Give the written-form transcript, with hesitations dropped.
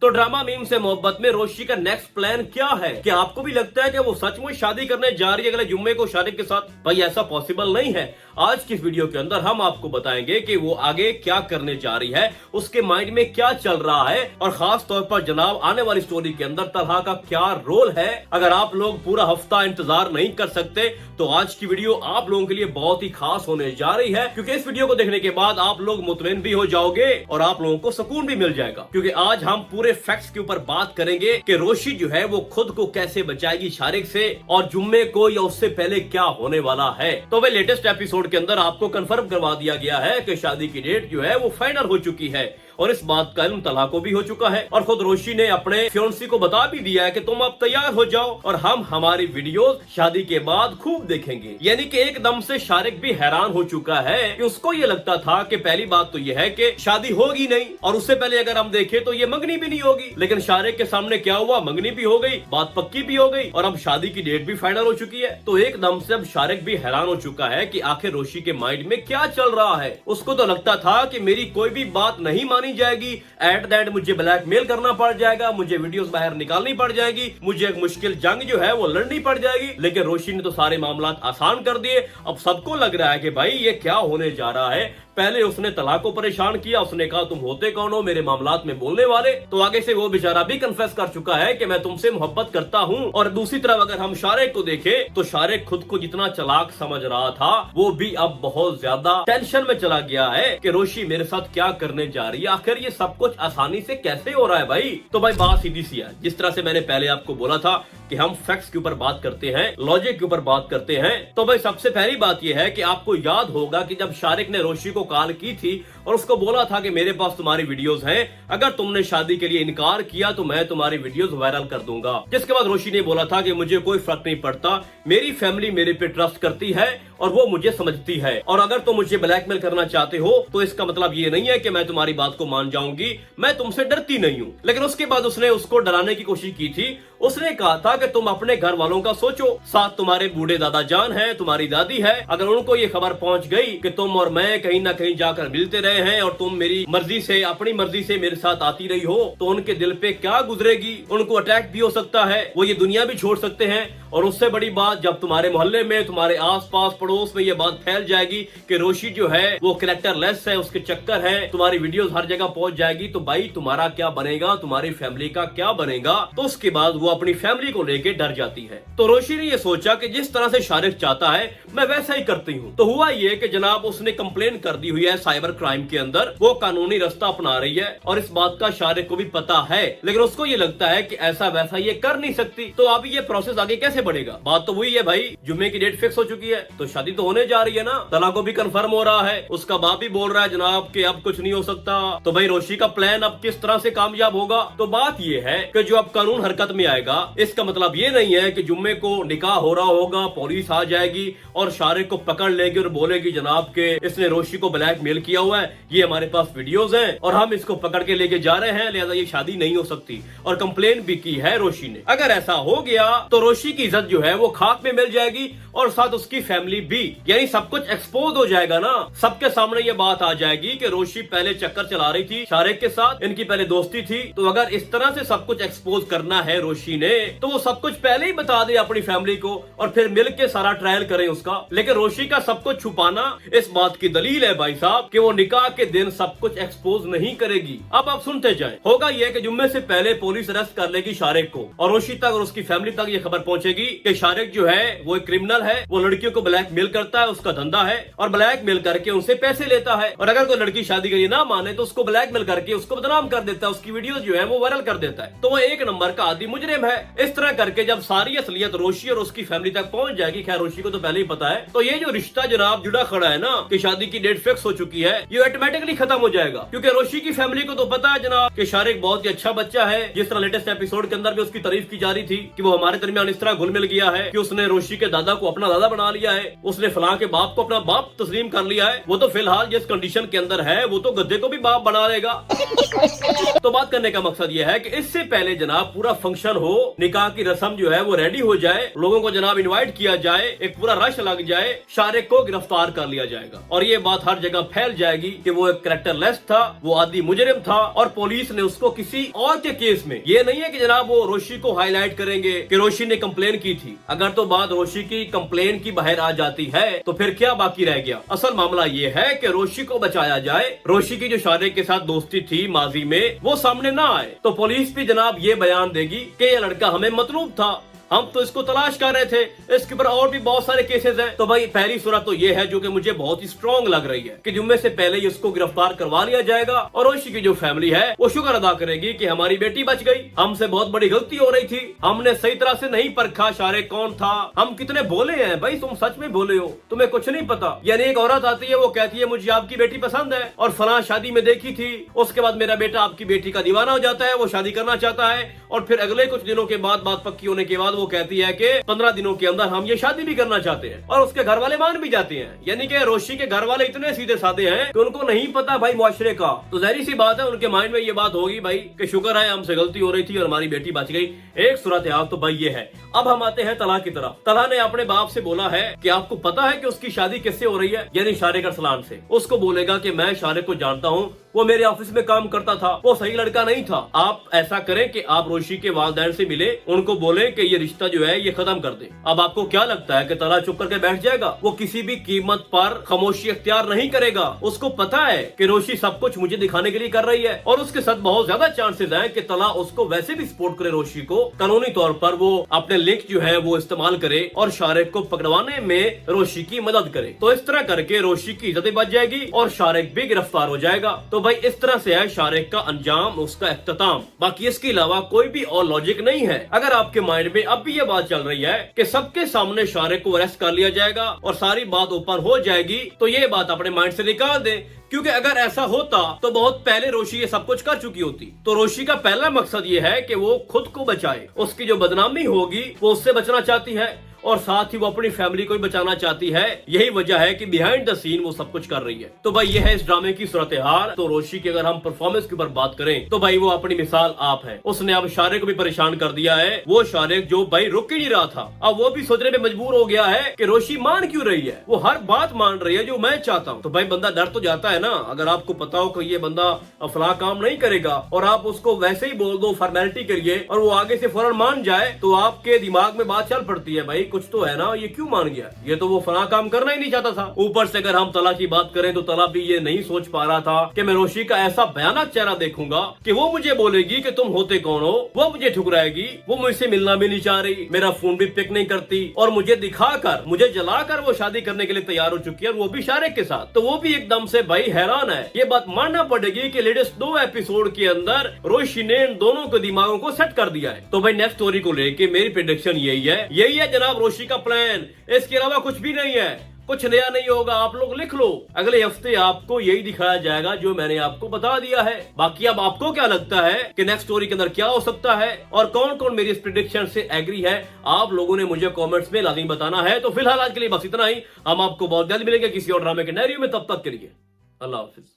तो drama meme से मोहब्बत में रोशी का नेक्स्ट प्लान क्या है? क्या आपको भी लगता है कि वो सचमुच शादी करने जा रही है अगले जुम्मे को शारिक के साथ? भाई ऐसा पॉसिबल नहीं है। आज की इस वीडियो के अंदर हम आपको बताएंगे कि वो आगे क्या करने जा रही है, उसके माइंड में क्या चल रहा है और खास तौर पर जनाब आने वाली स्टोरी के अंदर तलहा का क्या रोल है। अगर आप लोग पूरा हफ्ता इंतजार नहीं कर सकते तो आज की वीडियो आप लोगों के लिए बहुत ही खास होने जा रही है, क्योंकि इस वीडियो को देखने के बाद आप लोग मुतमईन भी हो जाओगे और आप लोगों को सुकून भी मिल जाएगा, क्योंकि आज हम पूरे फैक्ट्स के ऊपर बात करेंगे कि रोशी जो है वो खुद को कैसे बचाएगी शारिक से और जुम्मे को या उससे पहले क्या होने वाला है। तो भाई लेटेस्ट एपिसोड के अंदर आपको कंफर्म करवा दिया गया है कि शादी की डेट जो है वो फाइनल हो चुकी है और इस बात का इल्म तलहा को भी हो चुका है और खुद रोशी ने अपने फियोंसी को बता भी दिया है कि तुम अब तैयार हो जाओ और हम हमारी वीडियोस शादी के बाद खूब देखेंगे। यानी कि एकदम से शारिक भी हैरान हो चुका है कि उसको ये लगता था कि पहली बात तो ये है कि शादी होगी नहीं और उससे पहले अगर हम देखें तो ये मंगनी भी नहीं होगी, लेकिन शारिक के सामने क्या हुआ, मंगनी भी हो गई, बात पक्की भी हो गई और अब शादी की डेट भी फाइनल हो चुकी है। तो एकदम से अब शारिक भी हैरान हो चुका है कि आखिर रोशी के माइंड में क्या चल रहा है। उसको तो लगता था कि मेरी कोई भी बात नहीं मानी जाएगी, एट दैट मुझे ब्लैकमेल करना पड़ जाएगा, मुझे वीडियोस बाहर निकालनी पड़ जाएगी, मुझे एक मुश्किल जंग जो है वो लड़नी पड़ जाएगी। लेकिन रोशी ने तो सारे मामला आसान कर दिए। अब सबको लग रहा है कि भाई ये क्या होने जा रहा है। पहले उसने तलाक को परेशान किया, उसने कहा तुम होते कौन हो मेरे मामलात में बोलने वाले, तो आगे से वो बेचारा भी कन्फेस कर चुका है कि मैं तुमसे मोहब्बत करता हूँ। और दूसरी तरफ अगर हम शारिक को देखें तो शारिक खुद को जितना चालाक समझ रहा था वो भी अब बहुत ज्यादा टेंशन में चला गया है कि रोशी मेरे साथ क्या करने जा रही है, आखिर ये सब कुछ आसानी से कैसे हो रहा है भाई। तो भाई बात सीधी सी है, जिस तरह से मैंने पहले आपको बोला था कि हम फैक्ट्स के ऊपर बात करते हैं, लॉजिक के ऊपर बात करते हैं। तो भाई सबसे पहली बात यह है कि आपको याद होगा कि जब शारिक ने रोशी को कॉल की थी और उसको बोला था कि मेरे पास तुम्हारी वीडियोस हैं, अगर तुमने शादी के लिए इनकार किया तो मैं तुम्हारी वीडियोस वायरल कर दूंगा। जिसके बाद रोशी ने बोला था कि मुझे कोई फर्क नहीं पड़ता, मेरी फैमिली मेरे पे ट्रस्ट करती है और वो मुझे समझती है, और अगर तुम मुझे ब्लैकमेल करना चाहते हो तो इसका मतलब ये नहीं है कि मैं तुम्हारी बात को मान जाऊंगी, मैं तुमसे डरती नहीं हूँ। लेकिन उसके बाद उसने उसको डराने की कोशिश की थी। उसने कहा था कि तुम अपने घर वालों का सोचो, साथ तुम्हारे बूढ़े दादा जान है, तुम्हारी दादी है, अगर उनको ये खबर पहुंच गई कि तुम और मैं कहीं ना कहीं जाकर मिलते रहे हैं और तुम मेरी मर्जी से अपनी मर्जी से मेरे साथ आती रही हो, तो उनके दिल पे क्या गुजरेगी। उनको अटैक भी हो सकता है, वो ये दुनिया भी छोड़ सकते हैं। और उससे बड़ी बात, जब तुम्हारे मोहल्ले में, तुम्हारे आसपास पड़ोस में ये बात फैल जाएगी कि रोशी जो है वो कैरेक्टर लेस है, उसके चक्कर है, तुम्हारी वीडियोस हर जगह पहुंच जाएगी, तो भाई तुम्हारा क्या बनेगा, तुम्हारी फैमिली का क्या बनेगा। तो उसके बाद वो अपनी फैमिली को लेके डर जाती है। तो रोशी ने ये सोचा कि जिस तरह से शारिक चाहता है मैं वैसा ही करती हूँ। तो हुआ ये कि जनाब उसने कंप्लेन कर दी हुई है साइबर क्राइम के अंदर, वो कानूनी रास्ता अपना रही है और इस बात का शारिक को भी पता है, लेकिन उसको ये लगता है कि ऐसा वैसा ये कर नहीं सकती। तो अब ये प्रोसेस आगे कैसे बढ़ेगा? बात तो वही है भाई, जुम्मे की डेट फिक्स हो चुकी है तो शादी तो होने जा रही है ना, तलाक को भी कंफर्म हो रहा है, उसका बाप भी बोल रहा है जनाब कि अब कुछ नहीं हो सकता। तो भाई रोशी का प्लान अब किस तरह से कामयाब होगा? तो बात ये है कि जो अब कानून हरकत में आएगा, इसका मतलब ये नहीं है कि जुम्मे को निकाह हो रहा होगा, पुलिस आ जाएगी और शारिक को पकड़ लेगी और बोलेगी जनाब के इसने रोशी को ब्लैकमेल किया हुआ है, ये हमारे पास वीडियोस हैं और हम इसको पकड़ के लेके जा रहे हैं, लिहाजा ये शादी नहीं हो सकती। और कंप्लेन भी की है रोशी ने। अगर ऐसा हो गया तो रोशी की इज्जत जो है वो खाक में मिल जाएगी और साथ उसकी फैमिली भी, यानी सब कुछ एक्सपोज हो जाएगा ना। सबके सामने ये बात आ जाएगी कि रोशी पहले चक्कर चला रही थी शारिक के साथ, इनकी पहले दोस्ती थी। तो अगर इस तरह से सब कुछ एक्सपोज करना है रोशी ने तो वो सब कुछ पहले ही बता दे अपनी फैमिली को और फिर मिल के सारा ट्रायल करें उसका। लेकिन रोशी का सब कुछ छुपाना इस बात की दलील है भाई साहब कि वो निकाह के दिन सब कुछ एक्सपोज नहीं करेगी। अब आप सुनते जाएं। होगा ये कि जुम्मे से पहले पुलिस अरेस्ट कर लेगी शारिक को और रोशी तक और उसकी फैमिली तक ये खबर पहुंचेगी कि शारिक जो है वो एक क्रिमिनल है, वो लड़कियों को ब्लैकमेल करता है, उसका धंधा है और ब्लैकमेल करके उनसे पैसे लेता है। और अगर कोई लड़की शादी के लिए ना माने तो उसको ब्लैकमेल करके उसको बदनाम कर देता है, उसकी वीडियो जो है वो वायरल कर देता है। तो वो एक नंबर का आदि मुजरिम है। इस तरह करके जब सारी असलियत रोशी और उसकी फैमिली तक पहुंच जाएगी, खैर रोशी को तो पहले ही पता है, तो ये जो रिश्ता जनाब जुड़ा खड़ा है ना कि शादी की डेट फिक्स हो चुकी है, ये ऑटोमेटिकली खत्म हो जाएगा। क्योंकि रोशी की फैमिली को तो पता है जनाब कि शारिक बहुत ही अच्छा बच्चा है। जिस तरह लेटेस्ट एपिसोड के अंदर भी उसकी तारीफ की जा रही थी कि वो हमारे दरमियान इस तरह घुल मिल गया है कि उसने रोशी के दादा को अपना दादा बना लिया है, उसने फलां के बाप को अपना बाप तस्लीम कर लिया है, वो तो फिलहाल जिस कंडीशन के अंदर है वो तो गद्दे को भी बाप बना लेगा। तो बात करने का मकसद ये है कि इससे पहले जनाब पूरा फंक्शन हो, निकाह की रस्म जो है वो रेडी हो जाए, लोगों को जनाब इनवाइट किया जाए, एक पूरा रश लग जाए, शारिक को गिरफ्तार कर लिया जाएगा और ये बात हर जगह फैल जाएगी कि वो एक कैरेक्टरलेस था, वो आदि मुजरिम था और पुलिस ने उसको किसी और के केस में, ये नहीं है कि जनाब वो रोशी को हाईलाइट करेंगे कि रोशी ने कंप्लेन की थी। अगर तो बात रोशी की कंप्लेन की बाहर आ जाती है तो फिर क्या बाकी रह गया। असल मामला ये है कि रोशी को बचाया जाए, रोशी की जो शारिक के साथ दोस्ती थी माजी में वो सामने ना आए, तो पुलिस भी जनाब ये बयान देगी कि ये लड़का हमें मतलूब था, हम तो इसको तलाश कर रहे थे, इसके ऊपर और भी बहुत सारे केसेस हैं। तो भाई पहली सूरत तो ये है जो कि मुझे बहुत ही स्ट्रॉन्ग लग रही है कि जुम्मे से पहले ही उसको गिरफ्तार करवा लिया जाएगा और रोशी की जो फैमिली है वो शुक्र अदा करेगी कि हमारी बेटी बच गई, हमसे बहुत बड़ी गलती हो रही थी, हमने सही तरह से नहीं परखा शारिक कौन था, हम कितने भोले हैं। भाई तुम सच में भोले हो, तुम्हें कुछ नहीं पता। यानी एक औरत आती है वो कहती है मुझे आपकी बेटी पसंद है और फलां शादी में देखी थी, उसके बाद मेरा बेटा आपकी बेटी का दीवाना हो जाता है, वो शादी करना चाहता है और फिर अगले कुछ दिनों के बाद बात पक्की होने के बाद वो कहती है कि 15 दिनों के अंदर हम ये शादी भी करना चाहते हैं और उसके घर वाले मान भी जाते हैं। यानी कि रोशी के घर वाले इतने सीधे साधे हैं कि उनको नहीं पता भाई मुआशरे का, तो जाहिर सी बात है उनके माइंड में ये बात होगी भाई कि शुक्र है हमसे गलती हो रही थी और हमारी बेटी बच गई। एक सूरत हाल तो भाई ये है। अब हम आते हैं तला की तरफ। तला ने अपने बाप से बोला है कि आपको पता है कि उसकी शादी किससे हो रही है, यानी शारिक अरसलान से। उसको बोलेगा कि मैं शारिक को जानता हूँ, वो मेरे ऑफिस में काम करता था, वो सही लड़का नहीं था। आप ऐसा करें कि आप रोशी के वालिदैन से मिले, उनको बोले कि ये रिश्ता जो है ये खत्म कर दे। अब आपको क्या लगता है कि तला चुप करके बैठ जाएगा? वो किसी भी कीमत पर खामोशी अख्तियार नहीं करेगा। उसको पता है कि रोशी सब कुछ मुझे दिखाने के लिए कर रही है और उसके साथ बहुत ज्यादा चांसेस हैं कि तला उसको वैसे भी सपोर्ट करे, रोशी को कानूनी तौर पर वो अपने लिंक जो है वो इस्तेमाल करे और शारिक को पकड़वाने में रोशी की मदद करे। तो इस तरह करके रोशी की इज्जत बच जाएगी और शारिक भी गिरफ्तार हो जाएगा। तो भाई इस तरह से है शारिक का अंजाम, उसका इख्तिताम। बाकी इसके अलावा कोई भी और लॉजिक नहीं है। अगर आपके माइंड में अब भी ये बात चल रही है कि सबके सामने शारिक को अरेस्ट कर लिया जाएगा और सारी बात ओपन हो जाएगी, तो ये बात अपने माइंड से निकाल दें, क्योंकि अगर ऐसा होता तो बहुत पहले रोशी ये सब कुछ कर चुकी होती। तो रोशी का पहला मकसद ये है कि वो खुद को बचाए, उसकी जो बदनामी होगी वो उससे बचना चाहती है और साथ ही वो अपनी फैमिली को भी बचाना चाहती है। यही वजह है कि बिहाइंड द सीन वो सब कुछ कर रही है। तो भाई ये है इस ड्रामे की सूरत हाल। तो रोशी की अगर हम परफॉर्मेंस के ऊपर बात करें तो भाई वो अपनी मिसाल आप है। उसने अब शारिक को भी परेशान कर दिया है। वो शारिक जो भाई रुक ही नहीं रहा था, अब वो भी सोचने में मजबूर हो गया है कि रोशी मान क्यों रही है, वो हर बात मान रही है जो मैं चाहता हूँ। तो भाई बंदा डर तो जाता है ना। अगर आपको पता हो कि ये बंदा फला काम नहीं करेगा और आप उसको वैसे ही बोल दो फॉर्मेलिटी करिए और वो आगे से फौरन मान जाए, तो आपके दिमाग में बात चल पड़ती है भाई कुछ तो है ना, ये क्यों मान गया, ये तो वो फला काम करना ही नहीं चाहता था। ऊपर से अगर हम तला की बात करें तो तला भी ये नहीं सोच पा रहा था कि मैं रोशी का ऐसा भयानक चेहरा देखूंगा कि वो मुझे बोलेगी कि तुम होते कौन हो, वो मुझे ठुकराएगी, वो मुझसे मिलना भी नहीं चाह रही, मेरा फोन भी पिक नहीं करती और मुझे दिखाकर, मुझे जलाकर वो शादी करने के लिए तैयार हो चुकी है और वो भी शारिक के साथ। तो वो भी एकदम से भाई हैरान है। ये बात मानना पड़ेगी कि लेटेस्ट 2 एपिसोड के अंदर रोशी ने इन दोनों के दिमागों को सेट कर दिया है। तो भाई नेक्स्ट स्टोरी को लेके मेरी प्रेडिक्शन यही है जनाब, रोशी का प्लान, इसके अलावा कुछ भी नहीं है, कुछ नया नहीं होगा। आप लोग लिख लो, अगले हफ्ते आपको यही दिखाया जाएगा जो मैंने आपको बता दिया है। बाकी अब आपको क्या लगता है कि नेक्स्ट स्टोरी के अंदर क्या हो सकता है और कौन कौन मेरी इस प्रेडिक्शन से एग्री है, आप लोगों ने मुझे कमेंट्स में लाजिम बताना है। तो फिलहाल आज के लिए बस इतना ही। हम आपको बहुत जल्द मिलेंगे किसी और ड्रामे के नए रिव्यू में। तब तक के लिए अल्लाह हाफिज।